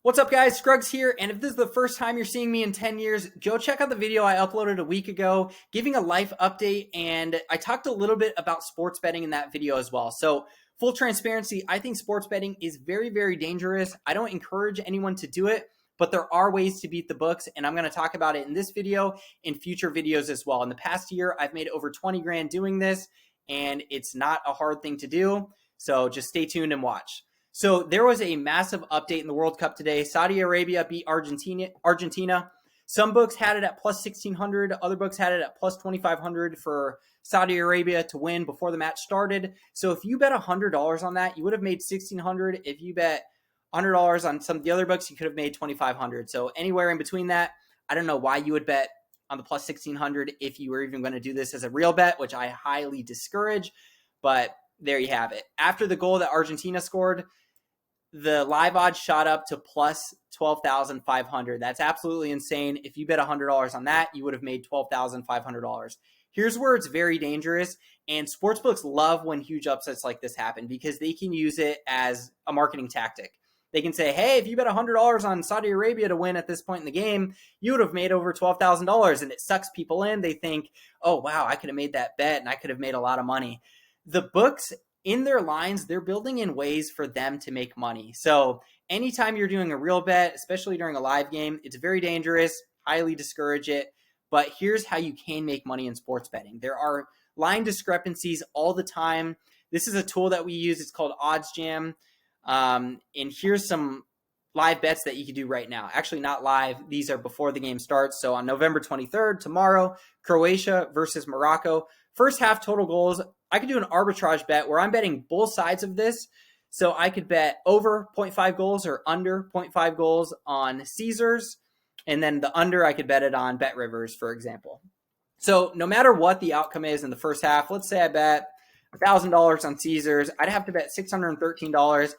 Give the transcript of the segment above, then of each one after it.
What's up, guys? Scruggs here, and if this is the first time you're seeing me in 10 years, go check out the video I uploaded a week ago giving a life update, and I talked a little bit about sports betting in that video as well. So, full transparency, I think sports betting is very, very dangerous. I don't encourage anyone to do it, but there are ways to beat the books, and I'm going to talk about it in this video, in future videos as well. In the past year, I've made over 20 grand doing this, and it's not a hard thing to do, so just stay tuned and watch. So there was a massive update in the World Cup today. Saudi Arabia beat Argentina. Some books had it at plus 1,600. Other books had it at plus 2,500 for Saudi Arabia to win before the match started. So if you bet $100 on that, you would have made 1,600. If you bet $100 on some of the other books, you could have made 2,500. So anywhere in between that, I don't know why you would bet on the plus 1,600 if you were even going to do this as a real bet, which I highly discourage. But there you have it. After the goal that Argentina scored, the live odds shot up to plus 12,500. That's absolutely insane. If you bet $100 on that, you would have made $12,500. Here's where it's very dangerous, and sportsbooks love when huge upsets like this happen because they can use it as a marketing tactic. They can say, hey, if you bet $100 on Saudi Arabia to win at this point in the game, you would have made over $12,000, and it sucks people in. They think, oh, wow, I could have made that bet, and I could have made a lot of money. The books, in their lines, they're building in ways for them to make money. So anytime you're doing a real bet, especially during a live game, it's very dangerous, highly discourage it. But here's how you can make money in sports betting. There are line discrepancies all the time. This is a tool that we use. It's called OddsJam. And here's some live bets that you can do right now. Actually, not live. These are before the game starts. So on November 23rd, tomorrow, Croatia versus Morocco. First half total goals. I could do an arbitrage bet where I'm betting both sides of this. So I could bet over 0.5 goals or under 0.5 goals on Caesars. And then the under, I could bet it on Bet Rivers, for example. So no matter what the outcome is in the first half, let's say I bet $1,000 on Caesars, I'd have to bet $613,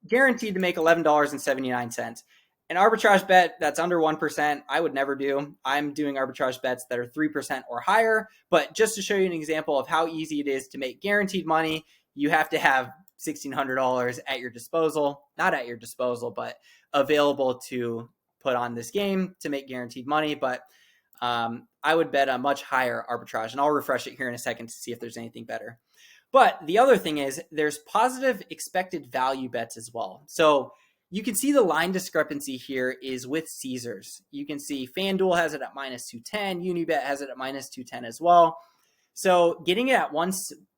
guaranteed to make $11.79. An arbitrage bet that's under 1%, I would never do. I'm doing arbitrage bets that are 3% or higher. But just to show you an example of how easy it is to make guaranteed money, you have to have $1,600 at your disposal. Not at your disposal, but available to put on this game to make guaranteed money. But I would bet a much higher arbitrage. And I'll refresh it here in a second to see if there's anything better. But the other thing is there's positive expected value bets as well. So you can see the line discrepancy here is with Caesars. You can see FanDuel has it at minus 210. Unibet has it at minus 210 as well. So getting it at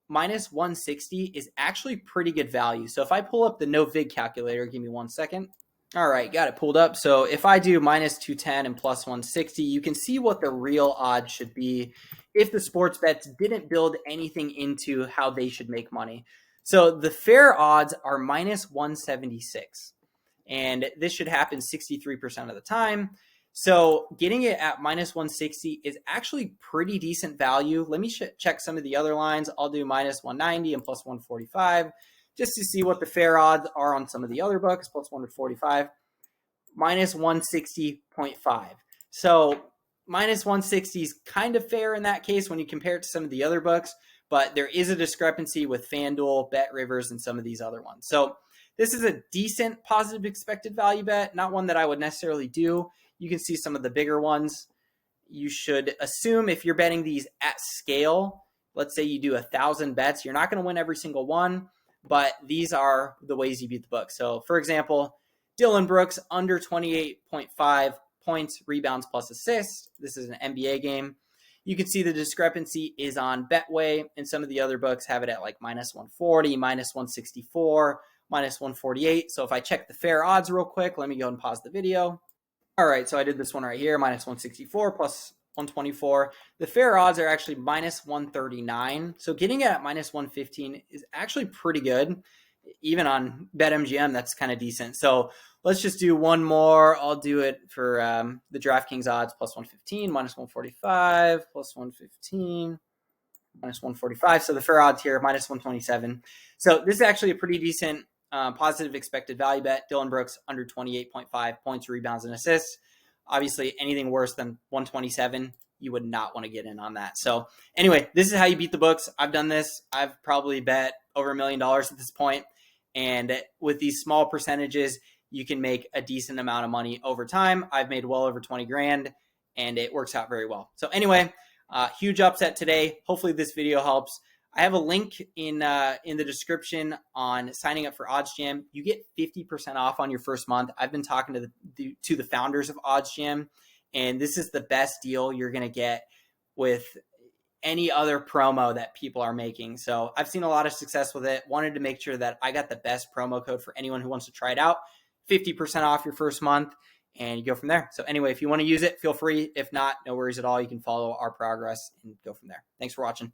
minus 160 is actually pretty good value. So if I pull up the no vig calculator, give me 1 second. All right, got it pulled up. So if I do minus 210 and plus 160, you can see what the real odds should be if the sports bets didn't build anything into how they should make money. So the fair odds are minus 176. And this should happen 63% of the time. So getting it at minus 160 is actually pretty decent value. Let me check some of the other lines. I'll do minus 190 and plus 145 just to see what the fair odds are on some of the other books. Plus 145, minus 160.5. So minus 160 is kind of fair in that case when you compare it to some of the other books. But there is a discrepancy with FanDuel, Bet Rivers, and some of these other ones. So this is a decent positive expected value bet, not one that I would necessarily do. You can see some of the bigger ones. You should assume if you're betting these at scale, let's say you do 1,000 bets, you're not going to win every single one, but these are the ways you beat the book. So for example, Dylan Brooks under 28.5 points, rebounds plus assists. This is an NBA game. You can see the discrepancy is on Betway, and some of the other books have it at like minus 140, minus 164, minus 148. So if I check the fair odds real quick, let me go and pause the video. All right, so I did this one right here, minus 164 plus 124. The fair odds are actually minus 139. So getting it at minus 115 is actually pretty good. Even on BetMGM, that's kind of decent. So let's just do one more. I'll do it for the DraftKings odds, plus 115, minus 145, plus 115. Minus 145. So the fair odds here, minus 127. So this is actually a pretty decent positive expected value bet. Dylan Brooks under 28.5 points, rebounds, and assists. Obviously, anything worse than 127, you would not want to get in on that. So anyway, this is how you beat the books. I've done this. I've probably bet over $1 million at this point. And with these small percentages, you can make a decent amount of money over time. I've made well over 20 grand and it works out very well. So anyway, huge upset today. Hopefully this video helps. I have a link in the description on signing up for OddsJam. You get 50% off on your first month. I've been talking to the founders of OddsJam, and this is the best deal you're going to get with any other promo that people are making. So I've seen a lot of success with it. Wanted to make sure that I got the best promo code for anyone who wants to try it out. 50% off your first month, and you go from there. So anyway, if you want to use it, feel free. If not, no worries at all. You can follow our progress and go from there. Thanks for watching.